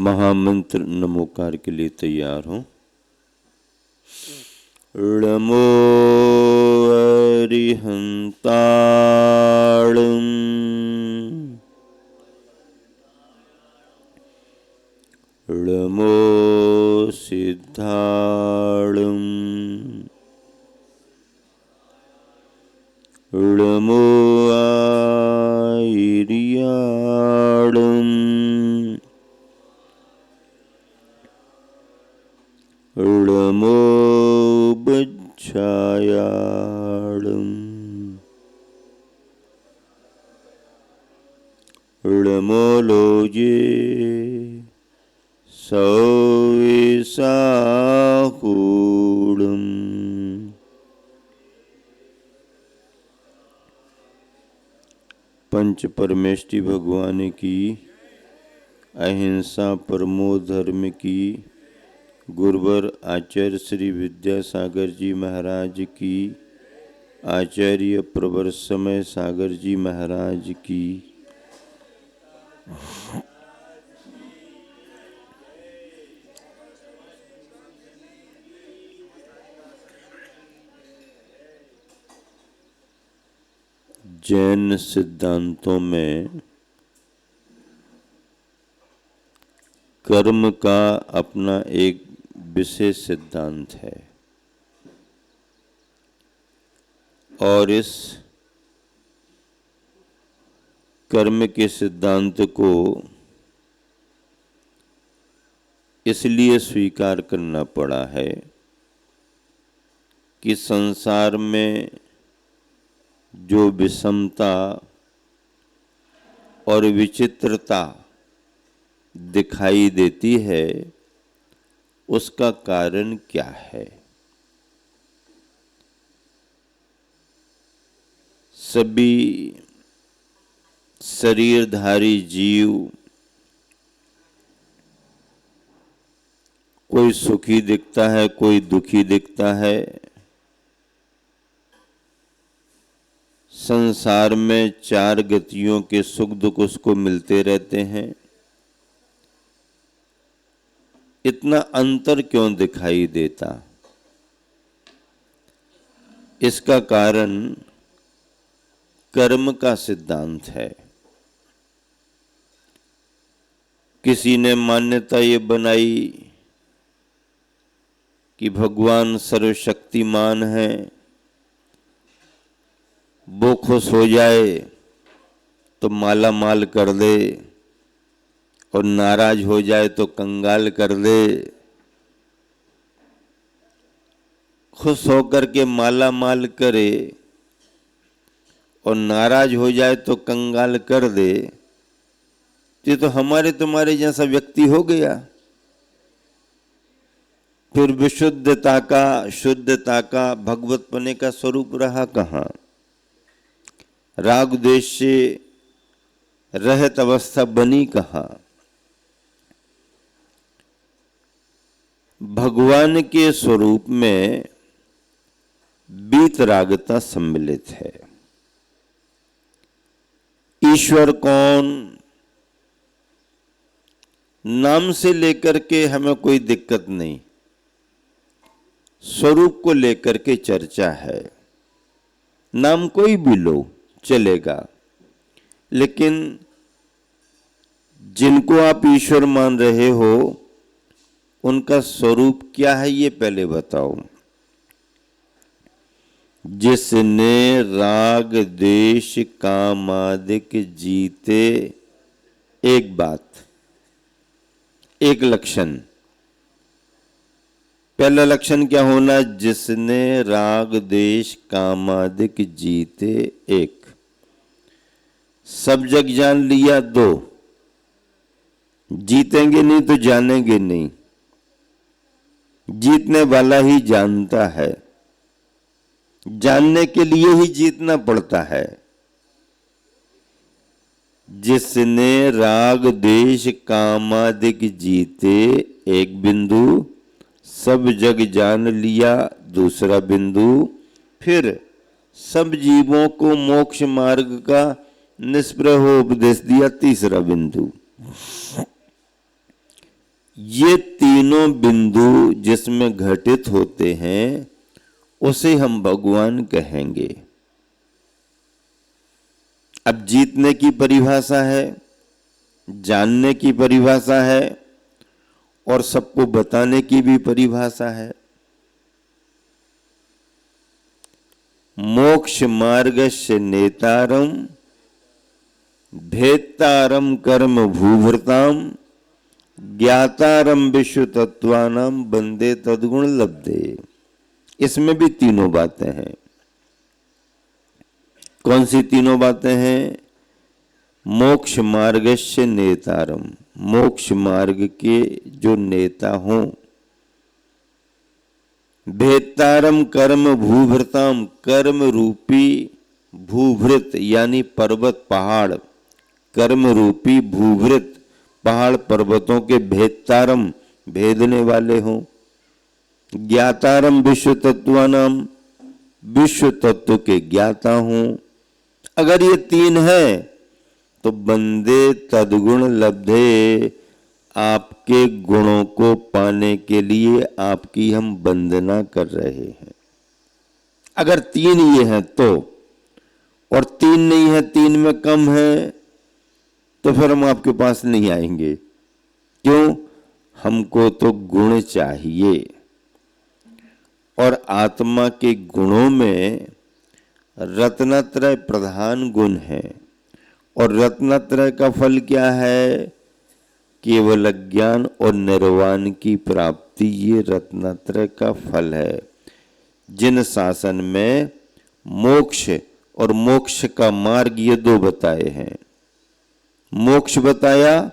महामंत्र नमोकार के लिए तैयार हो। नमो अरिहंताणं नमो सिद्धाणं नमो आयर्याणं नमो बच्छायाणं नमो लोजे सौविसाहूणम् पंच परमेष्टि भगवान की, अहिंसा परमो धर्म की, गुरुवर आचार्य श्री विद्यासागर जी महाराज की, आचार्य प्रवर समय सागर जी महाराज की। जैन सिद्धांतों में कर्म का अपना एक विशेष सिद्धांत है और इस कर्म के सिद्धांत को इसलिए स्वीकार करना पड़ा है कि संसार में जो विषमता और विचित्रता दिखाई देती है उसका कारण क्या है। सभी शरीरधारी जीव कोई सुखी दिखता है, कोई दुखी दिखता है। संसार में चार गतियों के सुख दुख उसको मिलते रहते हैं। इतना अंतर क्यों दिखाई देता? इसका कारण कर्म का सिद्धांत है। किसी ने मान्यता ये बनाई कि भगवान सर्वशक्तिमान है, वो खुश हो जाए तो माला माल कर दे और नाराज हो जाए तो कंगाल कर दे। खुश होकर के माला माल करे और नाराज हो जाए तो कंगाल कर दे, ये तो हमारे तुम्हारे जैसा व्यक्ति हो गया। फिर विशुद्धता का, शुद्धता का, भगवतपने का स्वरूप रहा कहाँ? राग द्वेष से रहित अवस्था बनी कहाँ? भगवान के स्वरूप में वीतरागता सम्मिलित है। ईश्वर कौन? नाम से लेकर के हमें कोई दिक्कत नहीं, स्वरूप को लेकर के चर्चा है। नाम कोई भी लो चलेगा, लेकिन जिनको आप ईश्वर मान रहे हो उनका स्वरूप क्या है ये पहले बताओ। जिसने राग द्वेष काम आदिक जीते, एक बात, एक लक्षण। पहला लक्षण क्या होना? जिसने राग द्वेष काम आदिक जीते, एक। सब जग जान लिया, दो। जीतेंगे नहीं तो जानेंगे नहीं। जीतने वाला ही जानता है, जानने के लिए ही जीतना पड़ता है। जिसने राग द्वेष कामादिक जीते, एक बिंदु। सब जग जान लिया, दूसरा बिंदु। फिर सब जीवों को मोक्ष मार्ग का निष्प्रह उपदेश दिया, तीसरा बिंदु। ये तीनों बिंदु जिसमें घटित होते हैं उसे हम भगवान कहेंगे। अब जीतने की परिभाषा है, जानने की परिभाषा है और सबको बताने की भी परिभाषा है। मोक्ष मार्गस्य नेतारम भेत्तारम कर्म भूभृताम ज्ञातारम विश्व तत्वानाम बंदे तद्गुण लब्धे। इसमें भी तीनों बातें हैं। कौन सी तीनों बातें हैं? मोक्ष मार्गस्य नेतारम, मोक्ष मार्ग के जो नेता हों। भेत्तारम कर्म भूभृताम, कर्म रूपी भूभृत यानी पर्वत पहाड़, कर्म रूपी भूभृत पहाड़ पर्वतों के भेत्तारम भेदने वाले हों। ज्ञातारम विश्व तत्वानाम, विश्व तत्व के ज्ञाता हों। अगर ये तीन है तो बंदे तद्गुण लब्धे, आपके गुणों को पाने के लिए आपकी हम वंदना कर रहे हैं। अगर तीन ये हैं तो, और तीन नहीं है, तीन में कम है, तो फिर हम आपके पास नहीं आएंगे। क्यों? हमको तो गुण चाहिए और आत्मा के गुणों में रत्नत्रय प्रधान गुण है। और रत्नत्रय का फल क्या है? केवल ज्ञान और निर्वाण की प्राप्ति, ये रत्नत्रय का फल है। जिन शासन में मोक्ष और मोक्ष का मार्ग ये दो बताए हैं। मोक्ष बताया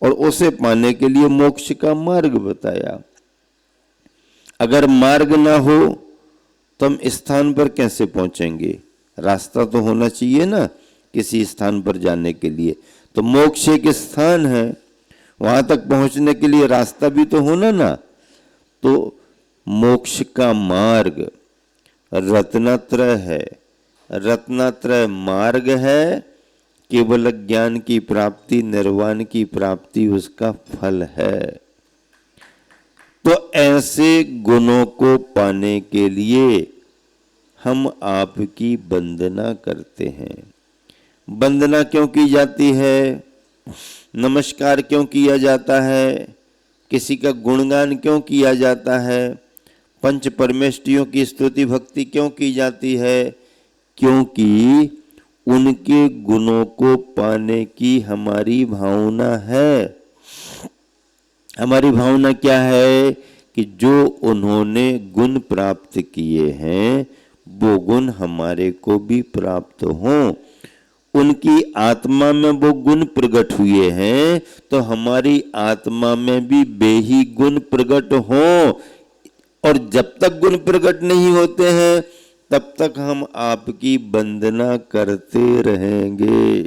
और उसे पाने के लिए मोक्ष का मार्ग बताया। अगर मार्ग ना हो तो हम स्थान पर कैसे पहुंचेंगे? रास्ता तो होना चाहिए ना किसी स्थान पर जाने के लिए। तो मोक्ष एक स्थान है, वहां तक पहुंचने के लिए रास्ता भी तो होना ना। तो मोक्ष का मार्ग रत्नत्रय है, रत्नत्रय मार्ग है। केवल ज्ञान की प्राप्ति, निर्वाण की प्राप्ति उसका फल है। तो ऐसे गुणों को पाने के लिए हम आपकी वंदना करते हैं। वंदना क्यों की जाती है? नमस्कार क्यों किया जाता है? किसी का गुणगान क्यों किया जाता है? पंच परमेष्ठियों की स्तुति भक्ति क्यों की जाती है? क्योंकि उनके गुणों को पाने की हमारी भावना है। हमारी भावना क्या है? कि जो उन्होंने गुण प्राप्त किए हैं वो गुण हमारे को भी प्राप्त हों। उनकी आत्मा में वो गुण प्रकट हुए हैं तो हमारी आत्मा में भी वे ही गुण प्रकट हों। और जब तक गुण प्रकट नहीं होते हैं तब तक हम आपकी वंदना करते रहेंगे,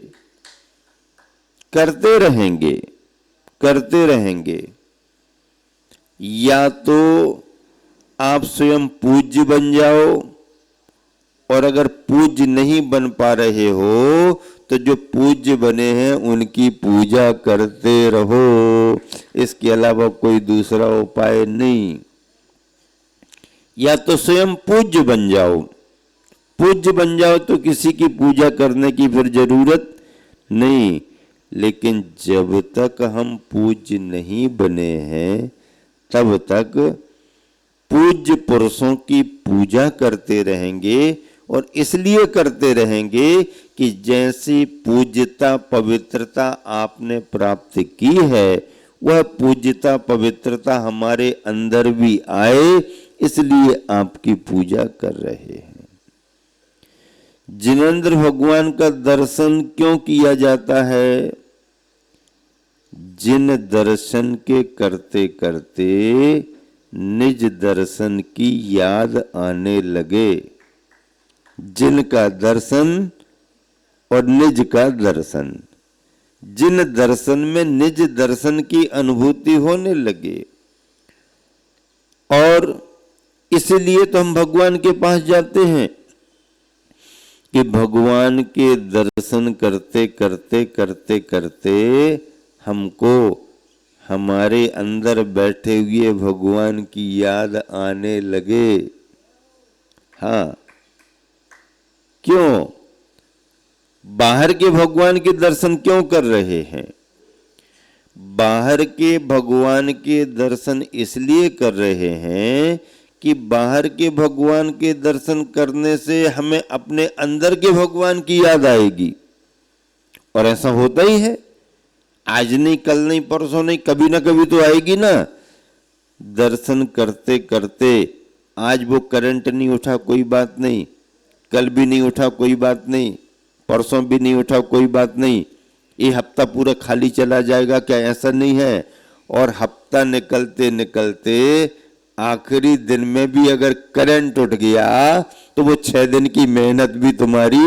करते रहेंगे, करते रहेंगे। या तो आप स्वयं पूज्य बन जाओ, और अगर पूज्य नहीं बन पा रहे हो तो जो पूज्य बने हैं उनकी पूजा करते रहो। इसके अलावा कोई दूसरा उपाय नहीं। या तो स्वयं पूज्य बन जाओ, पूज्य बन जाओ तो किसी की पूजा करने की फिर जरूरत नहीं। लेकिन जब तक हम पूज्य नहीं बने हैं तब तक पूज्य पुरुषों की पूजा करते रहेंगे। और इसलिए करते रहेंगे कि जैसी पूज्यता पवित्रता आपने प्राप्त की है वह पूज्यता पवित्रता हमारे अंदर भी आए, इसलिए आपकी पूजा कर रहे हैं। जिनेंद्र भगवान का दर्शन क्यों किया जाता है? जिन दर्शन के करते करते निज दर्शन की याद आने लगे। जिनका दर्शन और निज का दर्शन, जिन दर्शन में निज दर्शन की अनुभूति होने लगे। और इसलिए तो हम भगवान के पास जाते हैं कि भगवान के दर्शन करते करते करते करते हमको हमारे अंदर बैठे हुए भगवान की याद आने लगे। हाँ, क्यों? बाहर के भगवान के दर्शन क्यों कर रहे हैं? बाहर के भगवान के दर्शन इसलिए कर रहे हैं कि बाहर के भगवान के दर्शन करने से हमें अपने अंदर के भगवान की याद आएगी। और ऐसा होता ही है, आज नहीं, कल नहीं, परसों नहीं, कभी ना कभी तो आएगी ना। दर्शन करते करते आज वो करंट नहीं उठा, कोई बात नहीं, कल भी नहीं उठा, कोई बात नहीं, परसों भी नहीं उठा, कोई बात नहीं, ये हफ्ता पूरा खाली चला जाएगा क्या? ऐसा नहीं है। और हफ्ता निकलते निकलते आखिरी दिन में भी अगर करंट उठ गया तो वो 6 दिन की मेहनत भी तुम्हारी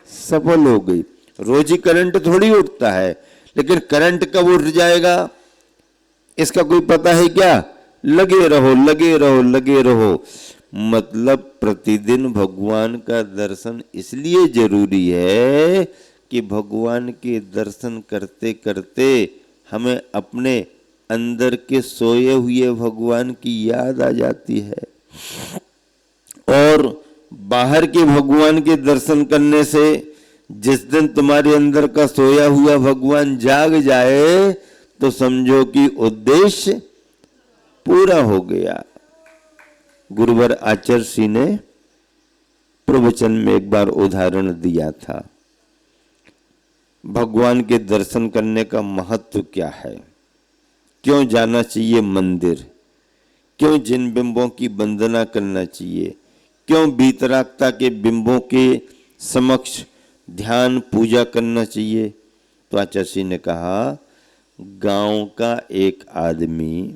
सफल हो गई। रोज ही करंट थोड़ी उठता है, लेकिन करंट कब उठ जाएगा इसका कोई पता है क्या? लगे रहो, लगे रहो, लगे रहो। मतलब प्रतिदिन भगवान का दर्शन इसलिए जरूरी है कि भगवान के दर्शन करते करते हमें अपने अंदर के सोए हुए भगवान की याद आ जाती है। और बाहर के भगवान के दर्शन करने से जिस दिन तुम्हारे अंदर का सोया हुआ भगवान जाग जाए तो समझो कि उद्देश्य पूरा हो गया। गुरुवर आचार्य श्री ने प्रवचन में एक बार उदाहरण दिया था, भगवान के दर्शन करने का महत्व क्या है, क्यों जाना चाहिए मंदिर, क्यों जिन बिंबों की वंदना करना चाहिए, क्यों वीतरागता के बिंबों के समक्ष ध्यान पूजा करना चाहिए। तो आचार्य श्री ने कहा, गांव का एक आदमी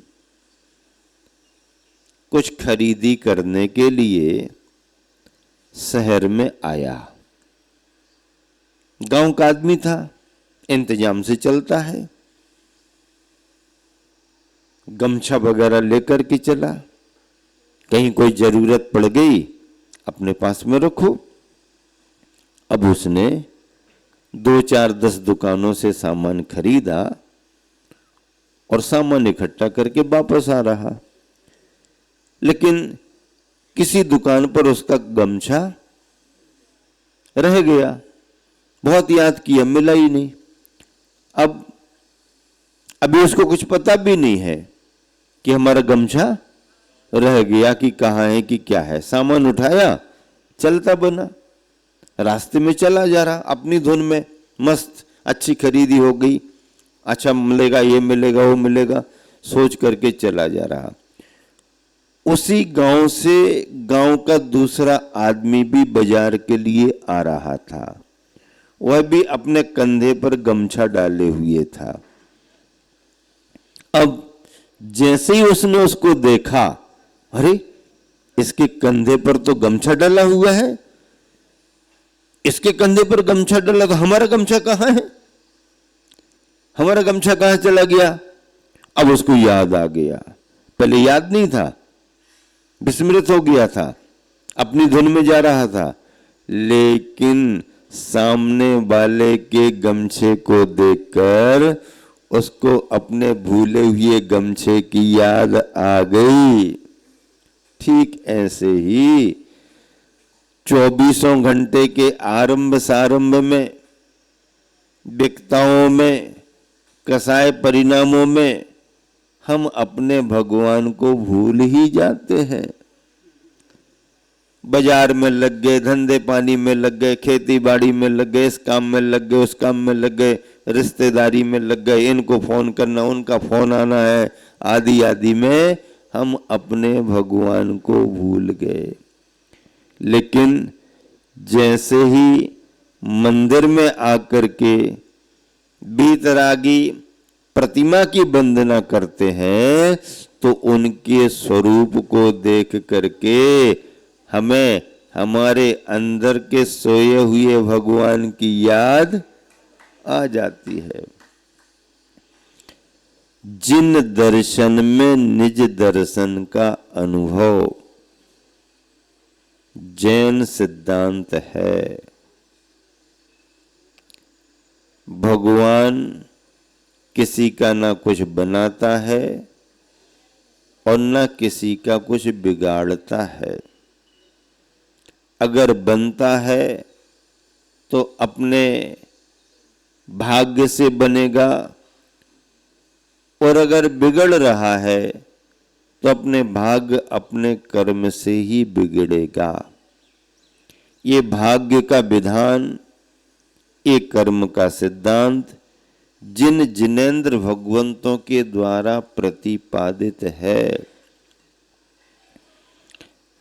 कुछ खरीदी करने के लिए शहर में आया। गांव का आदमी था, इंतजाम से चलता है, गमछा वगैरह लेकर के चला, कहीं कोई जरूरत पड़ गई अपने पास में रखो। अब उसने 2-4-10 दुकानों से सामान खरीदा और सामान इकट्ठा करके वापस आ रहा, लेकिन किसी दुकान पर उसका गमछा रह गया। बहुत याद किया, मिला ही नहीं। अब अभी उसको कुछ पता भी नहीं है कि हमारा गमछा रह गया कि कहाँ है कि क्या है। सामान उठाया, चलता बना, रास्ते में चला जा रहा अपनी धुन में मस्त, अच्छी खरीदी हो गई, अच्छा मिलेगा, ये मिलेगा, वो मिलेगा, सोच करके चला जा रहा। उसी गांव से गांव का दूसरा आदमी भी बाजार के लिए आ रहा था, वह भी अपने कंधे पर गमछा डाले हुए था। अब जैसे ही उसने उसको देखा, अरे इसके कंधे पर तो गमछा डाला हुआ है, इसके कंधे पर गमछा डाला, तो हमारा गमछा कहाँ है, हमारा गमछा कहाँ चला गया? अब उसको याद आ गया, पहले याद नहीं था, विस्मृत हो गया था, अपनी धुन में जा रहा था, लेकिन सामने वाले के गमछे को देखकर उसको अपने भूले हुए गमछे की याद आ गई। ठीक ऐसे ही 24 घंटे के आरंभ सारंभ में, विकताओं में, कसाय परिणामों में हम अपने भगवान को भूल ही जाते हैं। बाजार में लग गए, धंधे पानी में लग गए, खेती बाड़ी में लग गए, इस काम में लग गए, उस काम में लग गए, रिश्तेदारी में लग गए, इनको फोन करना, उनका फोन आना है, आदि आदि में हम अपने भगवान को भूल गए। लेकिन जैसे ही मंदिर में आकर के वीतरागी प्रतिमा की वंदना करते हैं तो उनके स्वरूप को देख करके हमें हमारे अंदर के सोए हुए भगवान की याद आ जाती है। जिन दर्शन में निज दर्शन का अनुभव जैन सिद्धांत है। भगवान किसी का ना कुछ बनाता है और ना किसी का कुछ बिगाड़ता है। अगर बनता है तो अपने भाग्य से बनेगा, और अगर बिगड़ रहा है तो अपने भाग्य अपने कर्म से ही बिगड़ेगा। ये भाग्य का विधान, ये कर्म का सिद्धांत जिन जिनेंद्र भगवंतों के द्वारा प्रतिपादित है।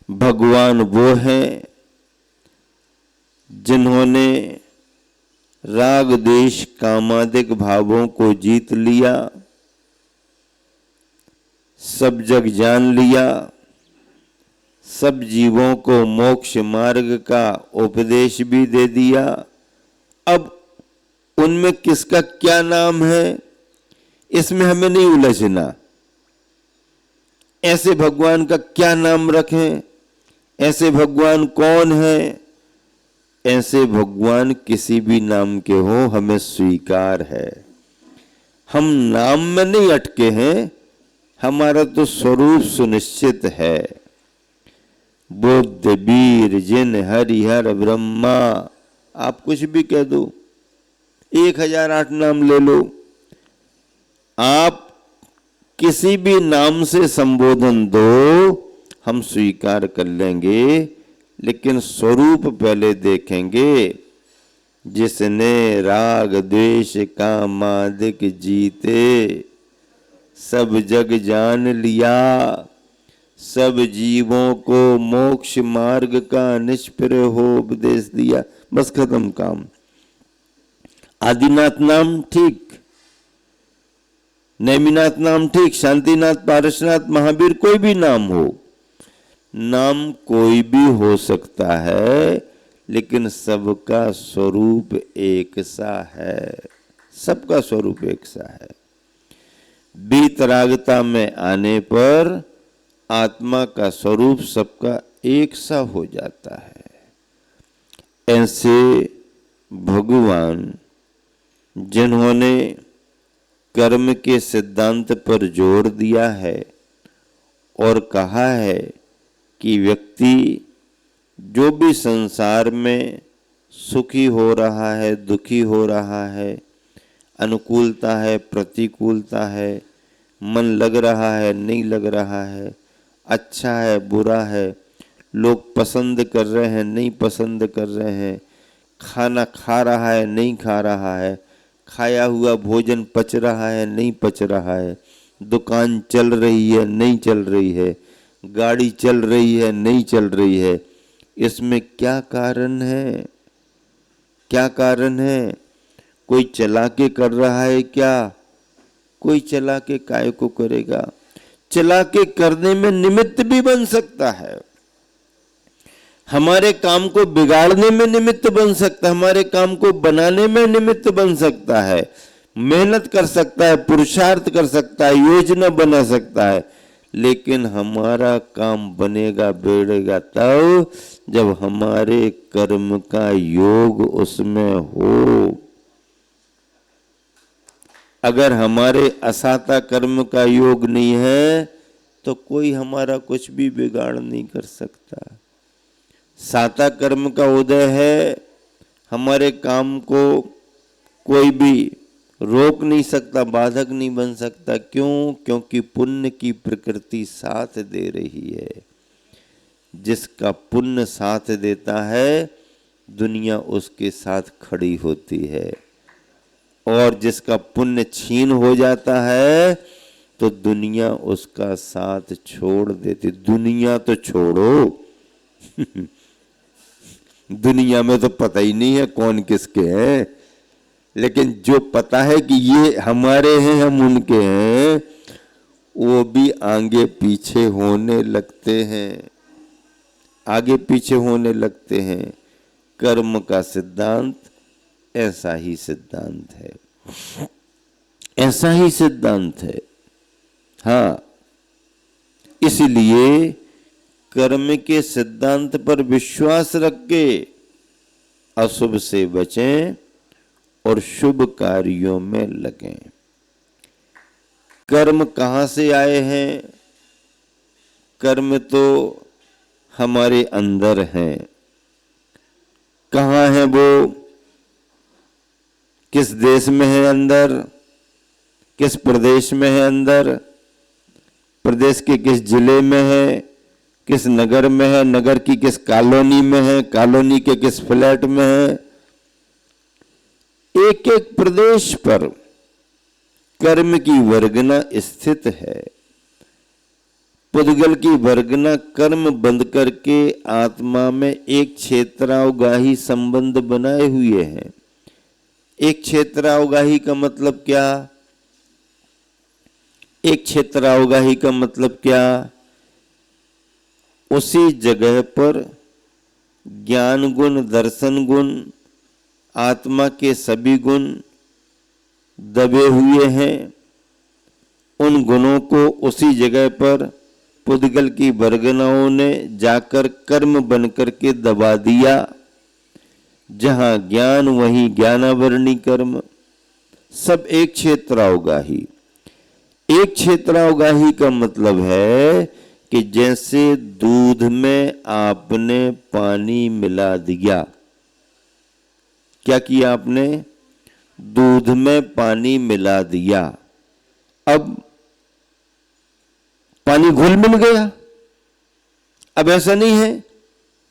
भगवान वो हैं जिन्होंने राग द्वेष कामादिक भावों को जीत लिया, सब जग जान लिया, सब जीवों को मोक्ष मार्ग का उपदेश भी दे दिया। अब उनमें किसका क्या नाम है, इसमें हमें नहीं उलझना। ऐसे भगवान का क्या नाम रखें, ऐसे भगवान कौन है, ऐसे भगवान किसी भी नाम के हो हमें स्वीकार है। हम नाम में नहीं अटके हैं, हमारा तो स्वरूप सुनिश्चित है। बुद्ध वीर जिन हरिहर ब्रह्मा, आप कुछ भी कह दो, 1008 नाम ले लो, आप किसी भी नाम से संबोधन दो हम स्वीकार कर लेंगे, लेकिन स्वरूप पहले देखेंगे। जिसने राग द्वेष कामादिक जीते, सब जग जान लिया, सब जीवों को मोक्ष मार्ग का निष्प्रय हो उपदेश दिया। बस खत्म काम। आदिनाथ नाम ठीक, नेमिनाथ नाम ठीक, शांतिनाथ, पारसनाथ, महावीर, कोई भी नाम हो, नाम कोई भी हो सकता है, लेकिन सबका स्वरूप एक सा है। सबका स्वरूप एक सा है। बीतरागता में आने पर आत्मा का स्वरूप सबका एक सा हो जाता है। ऐसे भगवान जिन्होंने कर्म के सिद्धांत पर जोर दिया है और कहा है कि व्यक्ति जो भी संसार में सुखी हो रहा है, दुखी हो रहा है, अनुकूलता है, प्रतिकूलता है, मन लग रहा है, नहीं लग रहा है, अच्छा है, बुरा है, लोग पसंद कर रहे हैं, नहीं पसंद कर रहे हैं, खाना खा रहा है, नहीं खा रहा है, खाया हुआ भोजन पच रहा है, नहीं पच रहा है, दुकान चल रही है, नहीं चल रही है, गाड़ी चल रही है, नहीं चल रही है, इसमें क्या कारण है? क्या कारण है? कोई चला के कर रहा है क्या? कोई चला के काय को करेगा? चला के करने में निमित्त भी बन सकता है, हमारे काम को बिगाड़ने में निमित्त बन सकता है, हमारे काम को बनाने में निमित्त बन सकता है, मेहनत कर सकता है, पुरुषार्थ कर सकता है, योजना बना सकता है, लेकिन हमारा काम बनेगा बिगड़ेगा तब जब हमारे कर्म का योग उसमें हो। अगर हमारे असाता कर्म का योग नहीं है तो कोई हमारा कुछ भी बिगाड़ नहीं कर सकता। साता कर्म का उदय है, हमारे काम को कोई भी रोक नहीं सकता, बाधक नहीं बन सकता। क्यों? क्योंकि पुण्य की प्रकृति साथ दे रही है। जिसका पुण्य साथ देता है दुनिया उसके साथ खड़ी होती है, और जिसका पुण्य छीन हो जाता है तो दुनिया उसका साथ छोड़ देती। दुनिया तो छोड़ो दुनिया में तो पता ही नहीं है कौन किसके हैं, लेकिन जो पता है कि ये हमारे हैं, हम उनके हैं, वो भी आगे पीछे होने लगते हैं, आगे पीछे होने लगते हैं। कर्म का सिद्धांत ऐसा ही सिद्धांत है, ऐसा ही सिद्धांत है। हाँ, इसलिए कर्म के सिद्धांत पर विश्वास रख के अशुभ से बचें और शुभ कार्यों में लगें। कर्म कहाँ से आए हैं? कर्म तो हमारे अंदर हैं। कहाँ है वो? किस देश में है अंदर? किस प्रदेश में है अंदर? प्रदेश के किस जिले में है? किस नगर में है? नगर की किस कॉलोनी में है? कॉलोनी के किस फ्लैट में है? एक एक प्रदेश पर कर्म की वर्गना स्थित है। पुद्गल की वर्गना कर्म बंद करके आत्मा में एक क्षेत्रावगाही संबंध बनाए हुए हैं। एक क्षेत्रावगाही का मतलब क्या? एक क्षेत्रावगाही का मतलब क्या? उसी जगह पर ज्ञान गुण, दर्शन गुण, आत्मा के सभी गुण दबे हुए हैं। उन गुणों को उसी जगह पर पुद्गल की वर्गनाओं ने जाकर कर्म बनकर के दबा दिया। जहां ज्ञान वहीं ज्ञानावरणी कर्म, सब एक क्षेत्रावगाही। एक क्षेत्रावगाही का मतलब है कि जैसे दूध में आपने पानी मिला दिया। क्या किया आपने? दूध में पानी मिला दिया। अब पानी घुल मिल गया। अब ऐसा नहीं है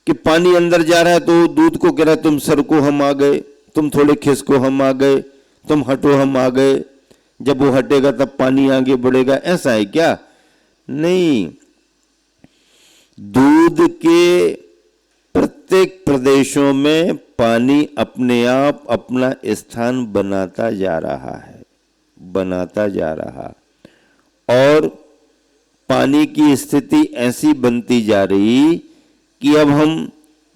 कि पानी अंदर जा रहा है तो दूध को कह रहा है तुम सरको हम आ गए, तुम थोड़े खिसको हम आ गए, तुम हटो हम आ गए। जब वो हटेगा तब पानी आगे बढ़ेगा, ऐसा है क्या? नहीं। दूध के प्रत्येक प्रदेशों में पानी अपने आप अपना स्थान बनाता जा रहा है, बनाता जा रहा। और पानी की स्थिति ऐसी बनती जा रही कि अब हम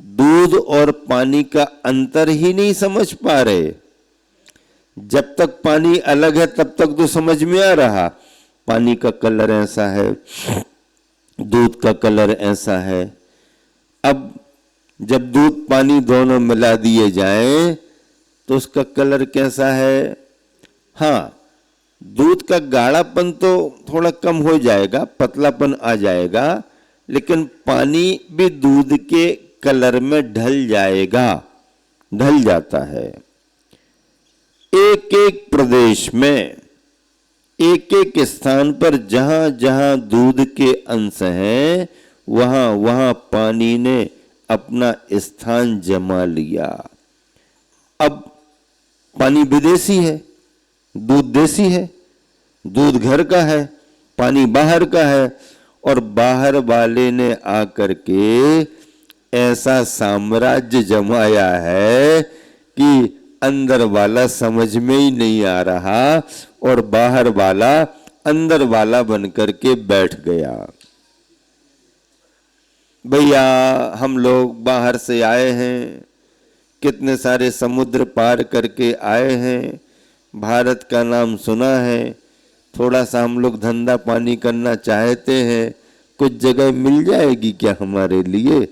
दूध और पानी का अंतर ही नहीं समझ पा रहे। जब तक पानी अलग है तब तक तो समझ में आ रहा, पानी का कलर ऐसा है, दूध का कलर ऐसा है। अब जब दूध पानी दोनों मिला दिए जाएं तो उसका कलर कैसा है? हाँ, दूध का गाढ़ापन तो थोड़ा कम हो जाएगा, पतलापन आ जाएगा, लेकिन पानी भी दूध के कलर में ढल जाएगा, ढल जाता है। एक एक प्रदेश में, एक एक स्थान पर जहां जहां दूध के अंश हैं, वहां वहां पानी ने अपना स्थान जमा लिया। अब पानी विदेशी है, दूध देसी है। दूध घर का है, पानी बाहर का है। और बाहर वाले ने आकर के ऐसा साम्राज्य जमाया है कि अंदर वाला समझ में ही नहीं आ रहा और बाहर वाला अंदर वाला बनकर के बैठ गया। भैया हम लोग बाहर से आए हैं, कितने सारे समुद्र पार करके आए हैं, भारत का नाम सुना है, थोड़ा सा हम लोग धंधा पानी करना चाहते हैं, कुछ जगह मिल जाएगी क्या हमारे लिए?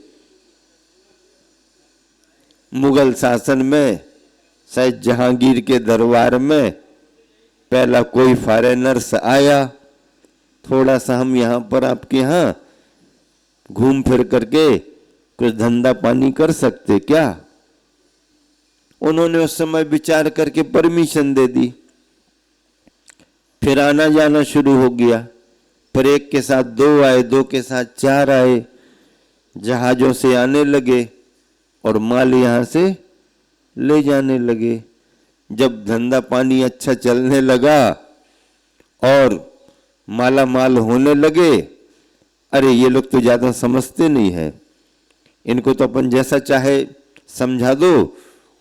मुगल शासन में शायद जहांगीर के दरबार में पहला कोई फॉरेनर्स आया, थोड़ा सा हम यहाँ पर आपके यहाँ घूम फिर करके कुछ धंधा पानी कर सकते क्या? उन्होंने उस समय विचार करके परमिशन दे दी। फिर आना जाना शुरू हो गया। फिर एक के साथ दो आए, दो के साथ चार आए, जहाजों से आने लगे और माल यहां से ले जाने लगे। जब धंधा पानी अच्छा चलने लगा और माला माल होने लगे, अरे ये लोग तो ज्यादा समझते नहीं है, इनको तो अपन जैसा चाहे समझा दो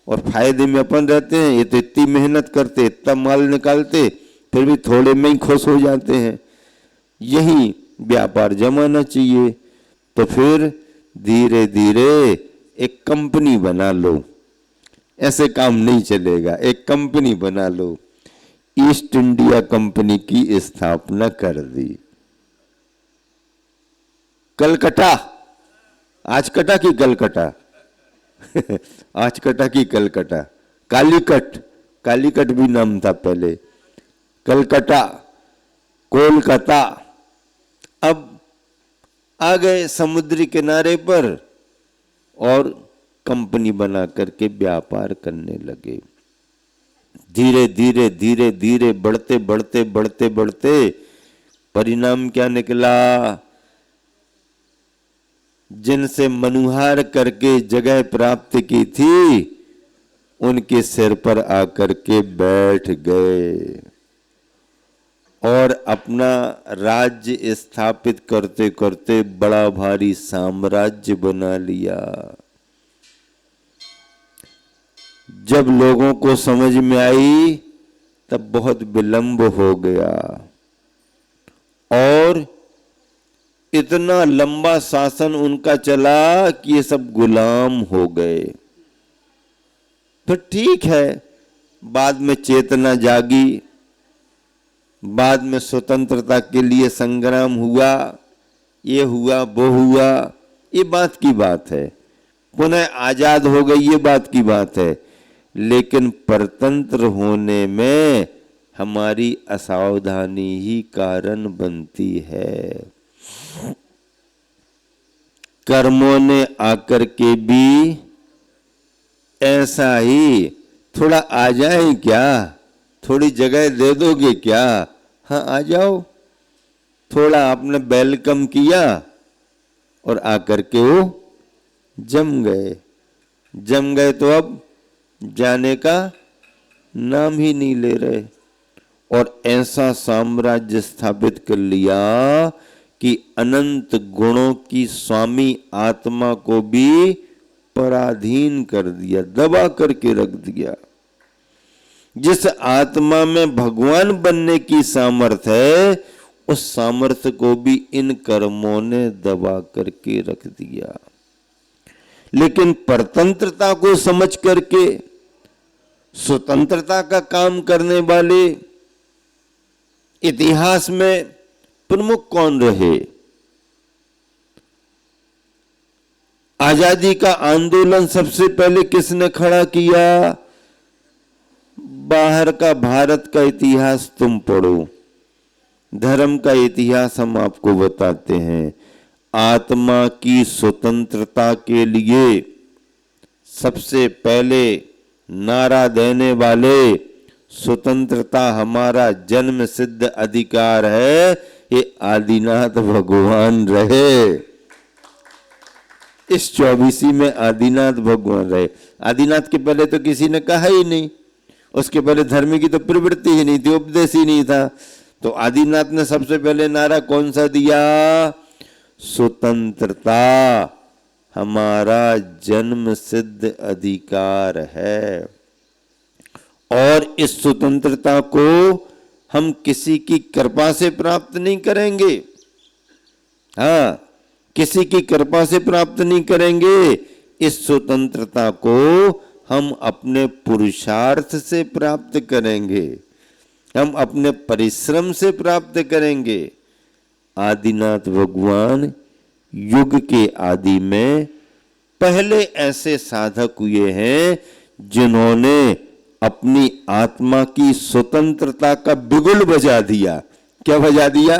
और फायदे में अपन रहते हैं। ये तो इतनी मेहनत करते, इतना माल निकालते, फिर भी थोड़े में ही खुश हो जाते हैं। यही व्यापार जमाना चाहिए। तो फिर धीरे धीरे एक कंपनी बना लो। ऐसे काम नहीं चलेगा, एक कंपनी बना लो। ईस्ट इंडिया कंपनी की स्थापना कर दी। कलकत्ता, आज कटा की कलकत्ता आज कटा की कलकत्ता, कालीकट, कालीकट भी नाम था पहले, कलकत्ता। कोलकाता। अब आ गए समुद्री किनारे पर और कंपनी बना करके व्यापार करने लगे। धीरे धीरे धीरे धीरे बढ़ते बढ़ते बढ़ते बढ़ते परिणाम क्या निकला? जिनसे मनुहार करके जगह प्राप्त की थी उनके सिर पर आकर के बैठ गए और अपना राज्य स्थापित करते करते बड़ा भारी साम्राज्य बना लिया। जब लोगों को समझ में आई तब बहुत विलंब हो गया और इतना लंबा शासन उनका चला कि ये सब गुलाम हो गए। तो ठीक है, बाद में चेतना जागी, बाद में स्वतंत्रता के लिए संग्राम हुआ, ये हुआ वो हुआ, ये बात की बात है। पुनः आजाद हो गई, ये बात की बात है। लेकिन परतंत्र होने में हमारी असावधानी ही कारण बनती है। कर्मों ने आकर के भी ऐसा ही थोड़ा आ जाए क्या, थोड़ी जगह दे दोगे क्या, हाँ आ जाओ, थोड़ा आपने वेलकम किया और आकर के वो जम गए तो अब जाने का नाम ही नहीं ले रहे और ऐसा साम्राज्य स्थापित कर लिया कि अनंत गुणों की स्वामी आत्मा को भी पराधीन कर दिया, दबा करके रख दिया। जिस आत्मा में भगवान बनने की सामर्थ्य है उस सामर्थ्य को भी इन कर्मों ने दबा करके रख दिया। लेकिन परतंत्रता को समझ करके स्वतंत्रता का काम करने वाले इतिहास में प्रमुख कौन रहे? आजादी का आंदोलन सबसे पहले किसने खड़ा किया? बाहर का भारत का इतिहास तुम पढ़ो, धर्म का इतिहास हम आपको बताते हैं। आत्मा की स्वतंत्रता के लिए सबसे पहले नारा देने वाले स्वतंत्रता हमारा जन्म सिद्ध अधिकार है, ये आदिनाथ भगवान रहे। इस 24 में आदिनाथ भगवान रहे। आदिनाथ के पहले तो किसी ने कहा ही नहीं, उसके पहले धर्म की तो प्रवृत्ति ही नहीं थी, उपदेश ही नहीं था। तो आदिनाथ ने सबसे पहले नारा कौन सा दिया? स्वतंत्रता हमारा जन्म सिद्ध अधिकार है और इस स्वतंत्रता को हम किसी की कृपा से प्राप्त नहीं करेंगे। हाँ, किसी की कृपा से प्राप्त नहीं करेंगे। इस स्वतंत्रता को हम अपने पुरुषार्थ से प्राप्त करेंगे, हम अपने परिश्रम से प्राप्त करेंगे। आदिनाथ भगवान युग के आदि में पहले ऐसे साधक हुए हैं जिन्होंने अपनी आत्मा की स्वतंत्रता का बिगुल बजा दिया। क्या बजा दिया?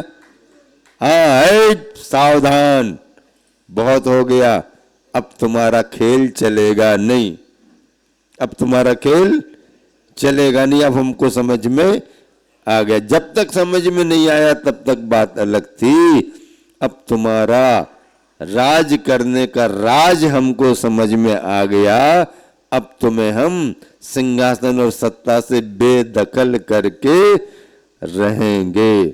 हाँ, सावधान, बहुत हो गया, अब तुम्हारा खेल चलेगा नहीं, अब तुम्हारा खेल चलेगा नहीं, अब हमको समझ में आ गया। जब तक समझ में नहीं आया तब तक बात अलग थी, अब तुम्हारा राज करने का राज हमको समझ में आ गया, अब तुम्हें हम सिंहासन और सत्ता से बेदखल करके रहेंगे।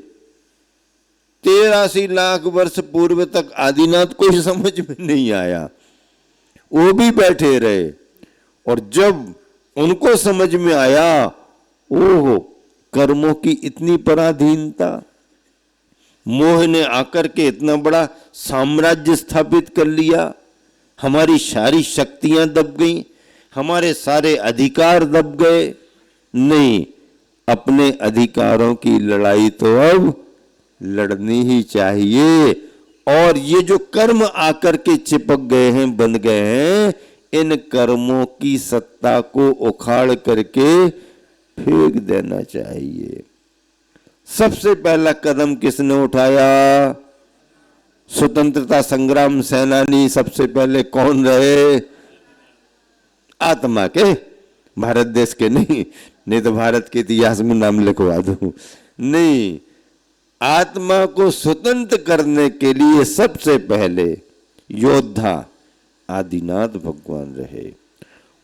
83 लाख वर्ष पूर्व तक आदिनाथ को समझ में नहीं आया, वो भी बैठे रहे और जब उनको समझ में आया, ओहो, कर्मों की इतनी पराधीनता, मोह ने आकर के इतना बड़ा साम्राज्य स्थापित कर लिया, हमारी सारी शक्तियां दब गईं, हमारे सारे अधिकार दब गए। नहीं, अपने अधिकारों की लड़ाई तो अब लड़नी ही चाहिए। और ये जो कर्म आकर के चिपक गए हैं, बन गए हैं, इन कर्मों की सत्ता को उखाड़ करके फेंक देना चाहिए। सबसे पहला कदम किसने उठाया? स्वतंत्रता संग्राम सेनानी सबसे पहले कौन रहे? आत्मा के, भारत देश के नहीं, नहीं तो भारत के इतिहास में नाम लिखवा दूं। नहीं, आत्मा को स्वतंत्र करने के लिए सबसे पहले योद्धा आदिनाथ भगवान रहे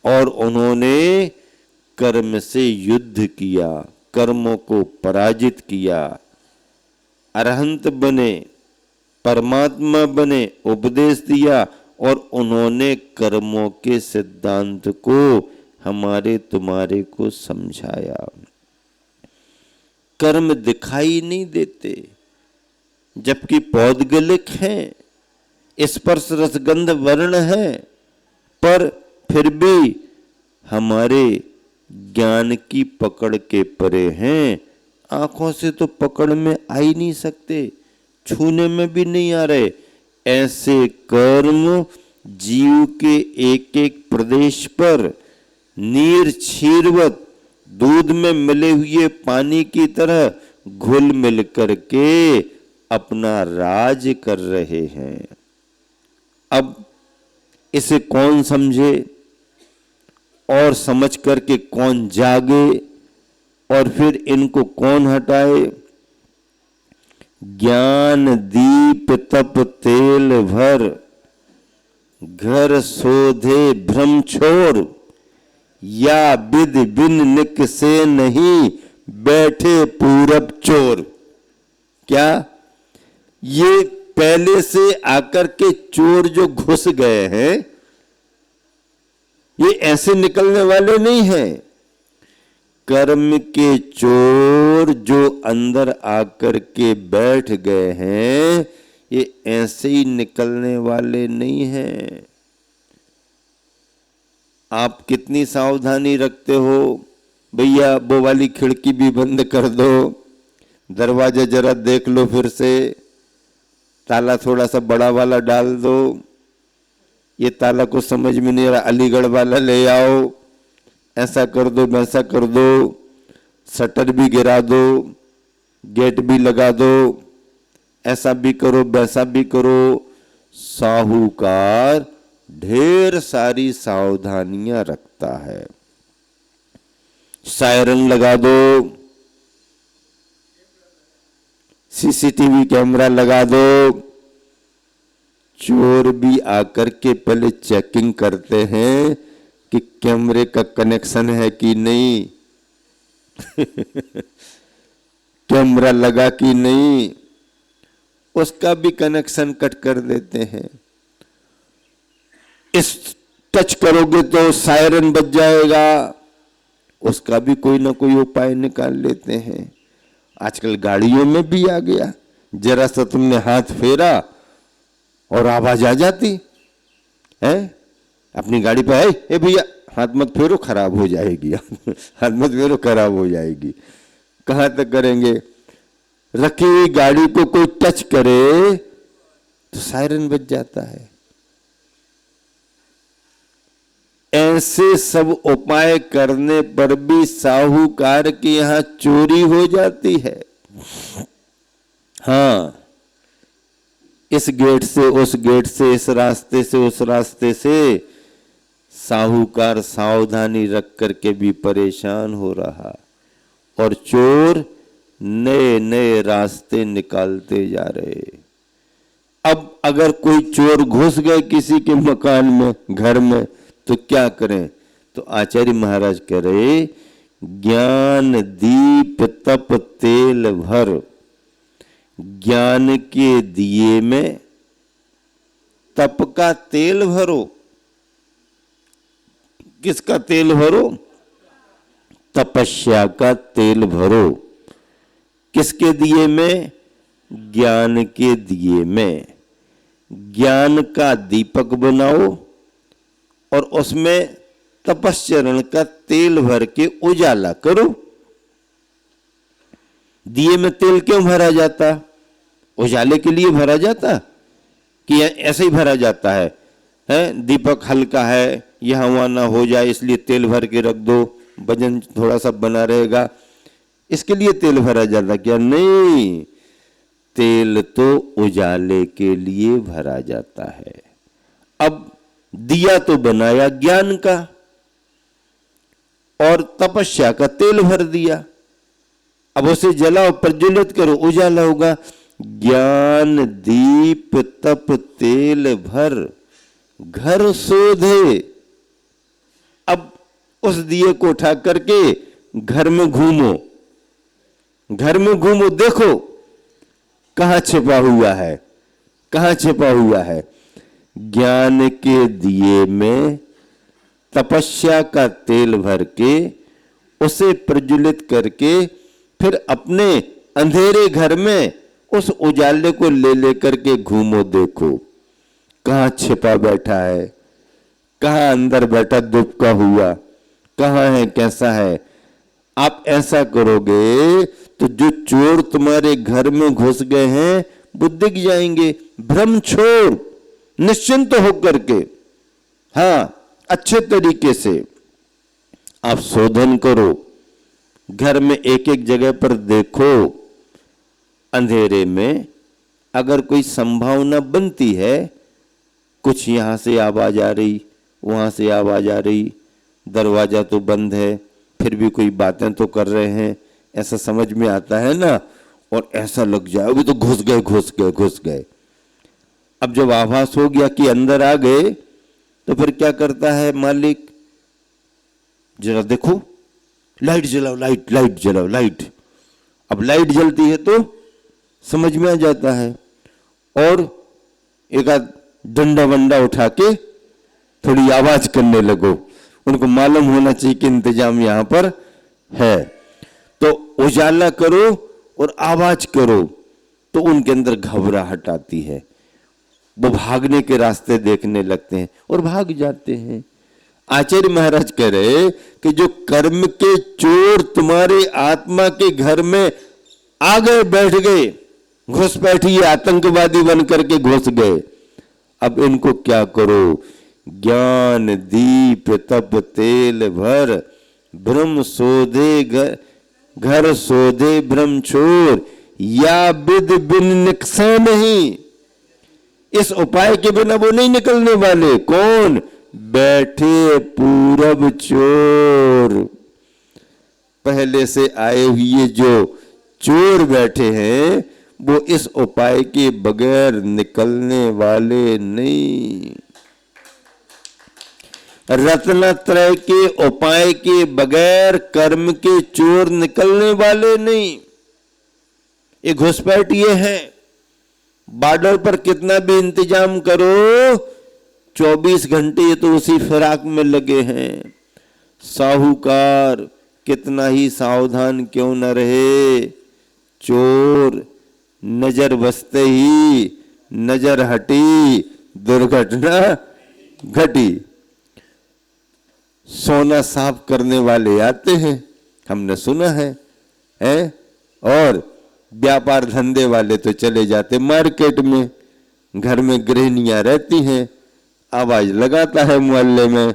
और उन्होंने कर्म से युद्ध किया, कर्मों को पराजित किया, अरहंत बने, परमात्मा बने, उपदेश दिया और उन्होंने कर्मों के सिद्धांत को हमारे तुम्हारे को समझाया। कर्म दिखाई नहीं देते, जबकि पौद्गलिक हैं, स्पर्श रसगंध वर्ण है, पर फिर भी हमारे ज्ञान की पकड़ के परे हैं। आंखों से तो पकड़ में आ ही नहीं सकते, छूने में भी नहीं आ रहे। ऐसे कर्म जीव के एक एक प्रदेश पर नीर क्षीरवत दूध में मिले हुए पानी की तरह घुल मिल करके अपना राज कर रहे हैं। अब इसे कौन समझे और समझ करके कौन जागे और फिर इनको कौन हटाए? ज्ञान दीप तप तेल भर, घर शोधे भ्रम छोर, या विद बिन निक से नहीं बैठे पूरब चोर। क्या ये पहले से आकर के चोर जो घुस गए हैं, ये ऐसे निकलने वाले नहीं हैं। कर्म के चोर जो अंदर आकर के बैठ गए हैं, ये ऐसे ही निकलने वाले नहीं हैं। आप कितनी सावधानी रखते हो? भैया वो वाली खिड़की भी बंद कर दो, दरवाजा जरा देख लो, फिर से ताला थोड़ा सा बड़ा वाला डाल दो, ये ताला को समझ में नहीं आ रहा, अलीगढ़ वाला ले आओ, ऐसा कर दो वैसा कर दो, शटर भी गिरा दो, गेट भी लगा दो, ऐसा भी करो वैसा भी करो। साहूकार ढेर सारी सावधानियां रखता है। सायरन लगा दो, सीसीटीवी कैमरा लगा दो। चोर भी आकर के पहले चेकिंग करते हैं कि कैमरे का कनेक्शन है कि नहीं, कैमरा लगा कि नहीं, उसका भी कनेक्शन कट कर देते हैं। इस टच करोगे तो सायरन बज जाएगा, उसका भी कोई ना कोई उपाय निकाल लेते हैं। आजकल गाड़ियों में भी आ गया, जरा सा तुमने हाथ फेरा और आवाज आ जाती है। अपनी गाड़ी पे है, ए भैया हाथ मत फेरो खराब हो जाएगी, हाथ मत फेरो खराब हो जाएगी। कहां तक करेंगे? रखी हुई गाड़ी को कोई टच करे तो सायरन बज जाता है। ऐसे सब उपाय करने पर भी साहूकार के यहां चोरी हो जाती है। हाँ, इस गेट से उस गेट से, इस रास्ते से उस रास्ते से साहूकार सावधानी रख करके भी परेशान हो रहा और चोर नए नए रास्ते निकालते जा रहे। अब अगर कोई चोर घुस गए किसी के मकान में, घर में, तो क्या करें? तो आचार्य महाराज कह रहे, ज्ञान दीप तप तेल भर, ज्ञान के दिए में तप का तेल भरो। किसका तेल भरो? तपस्या का तेल भरो। किसके दिए में? ज्ञान के दिए में। ज्ञान का दीपक बनाओ और उसमें तपस्चरण का तेल भर के उजाला करो। दिए में तेल क्यों भरा जाता? उजाले के लिए भरा जाता कि ऐसे ही भरा जाता है? दीपक हल्का है, यहाँ वहां ना हो जाए इसलिए तेल भर के रख दो, वजन थोड़ा सा बना रहेगा। इसके लिए तेल भरा जाता क्या? नहीं, तेल तो उजाले के लिए भरा जाता है। अब दिया तो बनाया ज्ञान का और तपस्या का तेल भर दिया, अब उसे जलाओ, प्रज्वलित करो, उजाला होगा। ज्ञान दीप तप तेल भर घर शोधे। अब उस दिए को उठा करके घर में घूमो, घर में घूमो, देखो कहां छिपा हुआ है, कहां छिपा हुआ है। ज्ञान के दिए में तपस्या का तेल भर के उसे प्रज्वलित करके फिर अपने अंधेरे घर में उस उजाले को ले लेकर के घूमो, देखो कहां छिपा बैठा है, कहां अंदर बैठा दुबका हुआ, कहां है, कैसा है। आप ऐसा करोगे तो जो चोर तुम्हारे घर में घुस गए हैं वो दिख जाएंगे। भ्रम छोड़, निश्चिंत होकर के, हां, अच्छे तरीके से आप शोधन करो, घर में एक एक जगह पर देखो। अंधेरे में अगर कोई संभावना बनती है, कुछ यहां से आवाज आ रही, वहां से आवाज आ रही, दरवाजा तो बंद है फिर भी कोई बातें तो कर रहे हैं, ऐसा समझ में आता है ना, और ऐसा लग जाए अभी तो घुस गए घुस गए घुस गए। अब जब आभास हो गया कि अंदर आ गए तो फिर क्या करता है मालिक, जरा देखो, लाइट जलाओ, लाइट लाइट जलाओ, लाइट। अब लाइट जलती है तो समझ में आ जाता है, और एक आध डंडा वंडा उठा के थोड़ी आवाज करने लगो, उनको मालूम होना चाहिए कि इंतजाम यहां पर है। तो उजाला करो और आवाज करो तो उनके अंदर घबराहट आती है, वो भागने के रास्ते देखने लगते हैं और भाग जाते हैं। आचार्य महाराज कह रहे कि जो कर्म के चोर तुम्हारे आत्मा के घर में आ गए, बैठ गए, घुसपैठी आतंकवादी बन करके घुस गए, अब इनको क्या करो? ज्ञान दीप तप तेल भर ब्रह्म शोधे घर शोधे ब्रह्म छोर, या विद बिन निकसा नहीं। इस उपाय के बिना वो नहीं निकलने वाले। कौन? बैठे पूरब चोर। पहले से आए हुए जो चोर बैठे हैं वो इस उपाय के बगैर निकलने वाले नहीं। रत्नत्रय के उपाय के बगैर कर्म के चोर निकलने वाले नहीं। ये घुसपैठिए हैं, बॉर्डर पर कितना भी इंतजाम करो 24 घंटे ये तो उसी फिराक में लगे हैं। साहूकार कितना ही सावधान क्यों न रहे, चोर नजर बसते ही नजर हटी, दुर्घटना घटी। सोना साफ करने वाले आते हैं, हमने सुना है, और व्यापार धंधे वाले तो चले जाते मार्केट में। घर में गृहिणियां रहती हैं, आवाज लगाता है मोहल्ले में,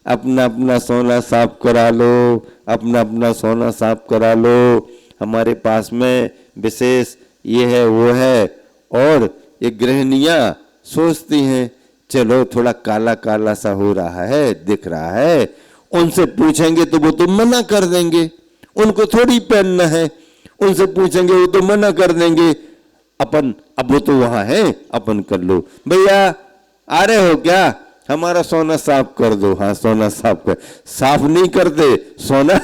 अपना अपना सोना साफ करा लो, अपना अपना सोना साफ करा लो, हमारे पास में विशेष ये है वो है। और ये गृहिणियां सोचती हैं चलो थोड़ा काला काला सा हो रहा है, दिख रहा है, उनसे पूछेंगे तो वो तो मना कर देंगे, उनको थोड़ी पहनना है, उनसे पूछेंगे वो तो मना कर देंगे। अपन अब वो तो वहां है, अपन कर लो। भैया आ रहे हो क्या, हमारा सोना साफ कर दो। हाँ सोना साफ कर, साफ नहीं करते सोना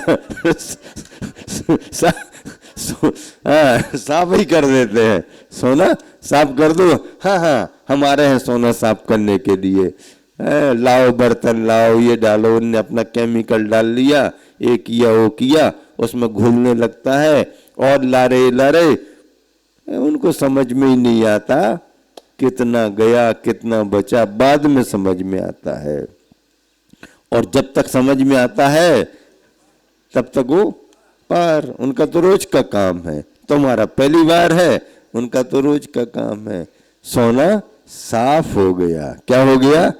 साफ ही कर देते हैं, सोना साफ कर दो। हाँ हाँ हमारे हैं सोना साफ करने के लिए, लाओ बर्तन लाओ, ये डालो, उनने अपना केमिकल डाल लिया, ये किया वो किया, उसमें घुलने लगता है और लारे लारे, उनको समझ में ही नहीं आता कितना गया कितना बचा, बाद में समझ में आता है। और जब तक समझ में आता है तब तक वो पार, उनका तो रोज का काम है। तुम्हारा पहली बार है, उनका तो रोज का काम है। सोना साफ हो गया, क्या हो गया?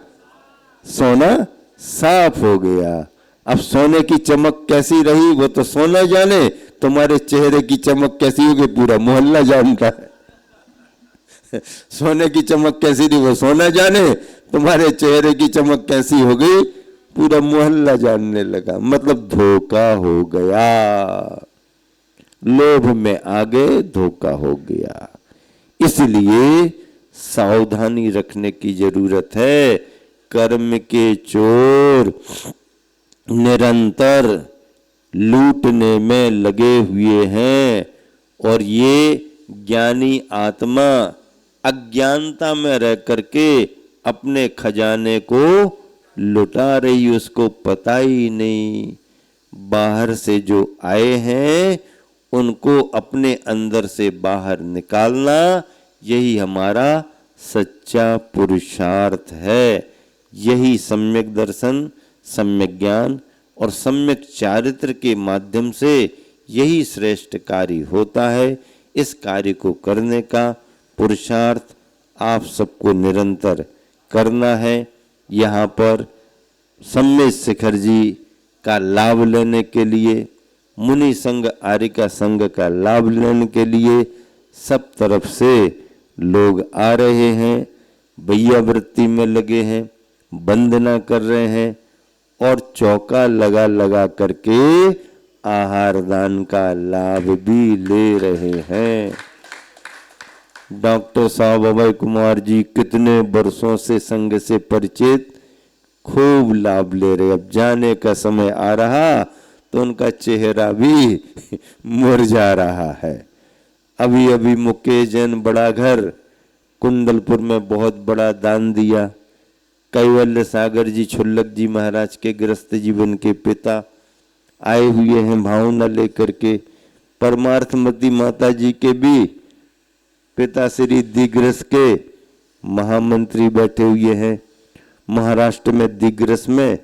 सोना साफ हो गया। अब सोने की चमक कैसी रही वो तो सोना जाने, तुम्हारे चेहरे की चमक कैसी होगी पूरा मोहल्ला जानता है। सोने की चमक कैसी थी वो सोना जाने, तुम्हारे चेहरे की चमक कैसी हो गई पूरा मोहल्ला जानने लगा। मतलब धोखा हो गया, लोभ में आगे धोखा हो गया। इसलिए सावधानी रखने की जरूरत है। कर्म के चोर निरंतर लूटने में लगे हुए हैं और ये ज्ञानी आत्मा अज्ञानता में रह करके अपने खजाने को लुटा रही, उसको पता ही नहीं। बाहर से जो आए हैं उनको अपने अंदर से बाहर निकालना, यही हमारा सच्चा पुरुषार्थ है। यही सम्यक दर्शन, सम्यक ज्ञान और सम्यक चारित्र के माध्यम से यही श्रेष्ठ कार्य होता है। इस कार्य को करने का पुरुषार्थ आप सबको निरंतर करना है। यहाँ पर सम्मेद शिखर जी का लाभ लेने के लिए, मुनि संघ आर्यिका संघ का लाभ लेने के लिए सब तरफ से लोग आ रहे हैं, भैया वृत्ति में लगे हैं, वंदना कर रहे हैं और चौका लगा लगा करके आहार दान का लाभ भी ले रहे हैं। डॉक्टर साहब अभय कुमार जी कितने वर्षों से संघ से परिचित, खूब लाभ ले रहे। अब जाने का समय आ रहा तो उनका चेहरा भी मुरझा रहा है। अभी अभी मुकेश जैन बड़ा घर कुंडलपुर में बहुत बड़ा दान दिया। कैवल्य सागर जी छुल्लक जी महाराज के गृहस्थ जीवन के पिता आए हुए हैं भावना लेकर के। परमार्थमती माता जी के भी पिता श्री दिग्रस के महामंत्री बैठे हुए हैं। महाराष्ट्र में दिग्रस में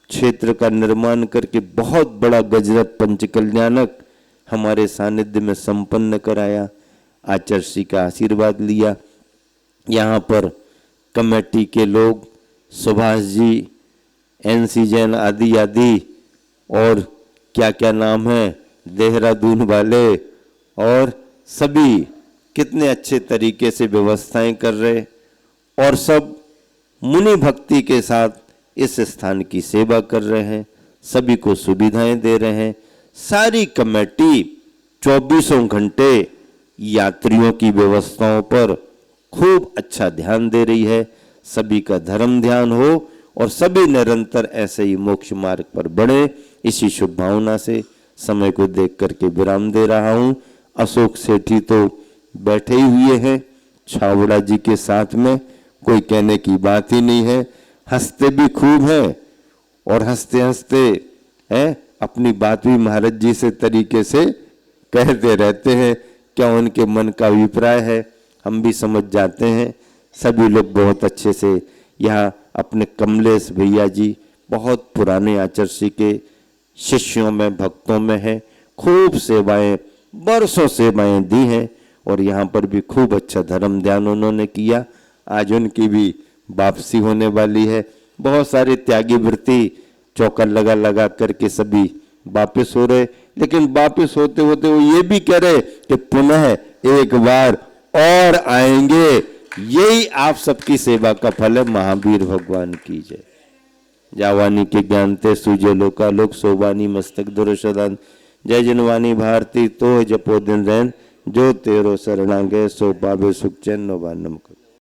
क्षेत्र का निर्माण करके बहुत बड़ा गजरथ पंचकल्याणक हमारे सानिध्य में संपन्न कराया। आचार्य श्री का आशीर्वाद लिया। यहाँ पर कमेटी के लोग सुभाष जी, NC जैन आदि आदि और क्या क्या नाम है देहरादून वाले और सभी कितने अच्छे तरीके से व्यवस्थाएं कर रहे और सब मुनि भक्ति के साथ इस स्थान की सेवा कर रहे हैं, सभी को सुविधाएं दे रहे हैं। सारी कमेटी 24 घंटे यात्रियों की व्यवस्थाओं पर खूब अच्छा ध्यान दे रही है। सभी का धर्म ध्यान हो और सभी निरंतर ऐसे ही मोक्ष मार्ग पर बढ़े, इसी शुभ भावना से समय को देख करके विराम दे रहा हूं। अशोक सेठी तो बैठे ही हुए हैं छावड़ा जी के साथ में, कोई कहने की बात ही नहीं है। हंसते भी खूब हैं और हंसते हंसते हैं अपनी बात भी महाराज जी से तरीके से कहते रहते हैं। क्या उनके मन का अभिप्राय है हम भी समझ जाते हैं। सभी लोग बहुत अच्छे से यहाँ अपने कमलेश भैया जी बहुत पुराने आचार्य श्री के शिष्यों में भक्तों में हैं, खूब सेवाएं बरसों सेवाएं दी हैं और यहाँ पर भी खूब अच्छा धर्म ध्यान उन्होंने किया। आज उनकी भी वापसी होने वाली है। बहुत सारे त्यागी वृत्ति चौका लगा लगा करके सभी वापस हो रहे, लेकिन वापस होते होते वो ये भी कह रहे कि पुनः एक बार और आएंगे। यही आप सबकी सेवा का फल है। महावीर भगवान की जय। जावानी के ज्ञानते सूजे लोका लोक सोबानी मस्तक दुरसदान। जय जनवानी भारती तो जपो दिन रैन जो तेरो शरणांगे सो पावे सुख चैन नो बानम।